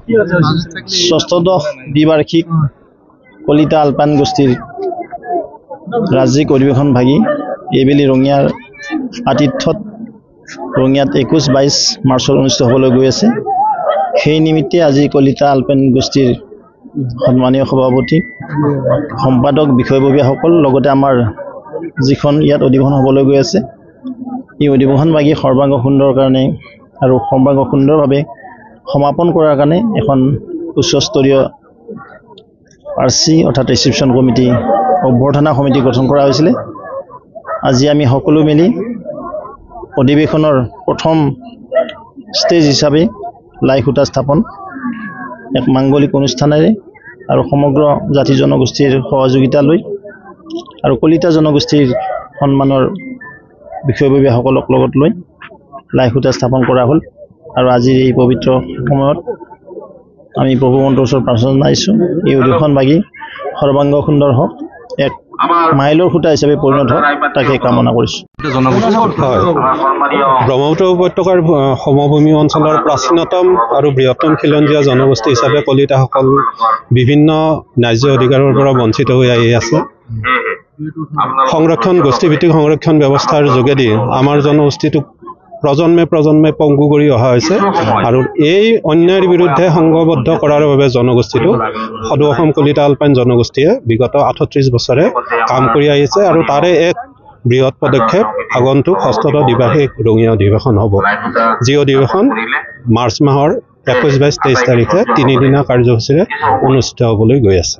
ষষ্ঠদশ দ্বিবাৰ্ষিক Kalita alpine গোষ্ঠীৰ ৰাজ্যিক অধিৱেশন ভাগি এইবেলি ৰঙিয়াৰ আতিথ্যত ৰঙিয়াত 21-22 মাৰ্চত অনুষ্ঠিত হ'বলৈ গৈ আছে। সেই নিমিত্তে আজি কলিতা আলপাইন গোষ্ঠীৰ সন্মানীয় সভাপতি সম্পাদক বিষয়ববীয়াসকল লগতে আমাৰ যিখন ইয়াত অধিৱেশন হ'বলৈ গৈ আছে এই অধিৱেশন ভাগি সৰ্বাংগ সুন্দৰ কাৰণে আৰু সৰ্বাংগ সুন্দৰভাৱে সমাপন কৰাৰ কাৰণে এখন উচ্চস্তৰীয় আৰচি অৰ্থাৎ ৰিচিপশ্যন কমিটি অভ্যৰ্থনা সমিতি গঠন কৰা হৈছিলে। আজি আমি সকলো মিলি অধিৱেশনৰ প্ৰথম ষ্টেজ হিচাপে লাই খুঁটা স্থাপন এক মাংগলিক অনুষ্ঠানেৰে আৰু সমগ্ৰ জাতি জনগোষ্ঠীৰ সহযোগিতা লৈ আৰু কলিতা জনগোষ্ঠীৰ সন্মানৰ বিষয়ববীয়াসকলক লগত লৈ লাই খুঁটা স্থাপন কৰা হ'ল। আৰু আজিৰ এই পবিত্ৰ সময়ত আমি প্ৰভুৱন্তৰ ওচৰত প্ৰাৰ্থনা জনাইছোঁ এই অধিৱেশন ভাগি সৰ্বাংগ সুন্দৰ হওক, এক মাইলৰ খুঁটা হিচাপে পৰিণত হওক, তাকে কামনা কৰিছোঁ। ব্ৰহ্মপুত্ৰ উপত্যকাৰ সমভূমি অঞ্চলৰ প্ৰাচীনতম আৰু বৃহত্তম খিলঞ্জীয়া জনগোষ্ঠী হিচাপে কলিতাসকল বিভিন্ন ন্যায্য অধিকাৰৰ পৰা বঞ্চিত হৈ আহি আছে। গোষ্ঠীভিত্তিক সংৰক্ষণ ব্যৱস্থাৰ যোগেদি আমাৰ জনগোষ্ঠীটোক প্ৰজন্মে পংগু কৰি অহা হৈছে আৰু এই অন্যায়ৰ বিৰুদ্ধে সংঘবদ্ধ কৰাৰ বাবে জনগোষ্ঠীটো সদৌ অসম কলিতা আলপাইন জনগোষ্ঠীয়ে বিগত 38 বছৰে কাম কৰি আহিছে আৰু তাৰে এক বৃহৎ পদক্ষেপ আগন্তুক ষষ্ঠদশ দ্বিবাৰ্ষিক ৰঙিয়া অধিৱেশন হ'ব, যি অধিৱেশন মাৰ্চ মাহৰ 21-22-23 তাৰিখে 3 দিনীয়া কাৰ্যসূচীৰে অনুষ্ঠিত হ'বলৈ গৈ আছে।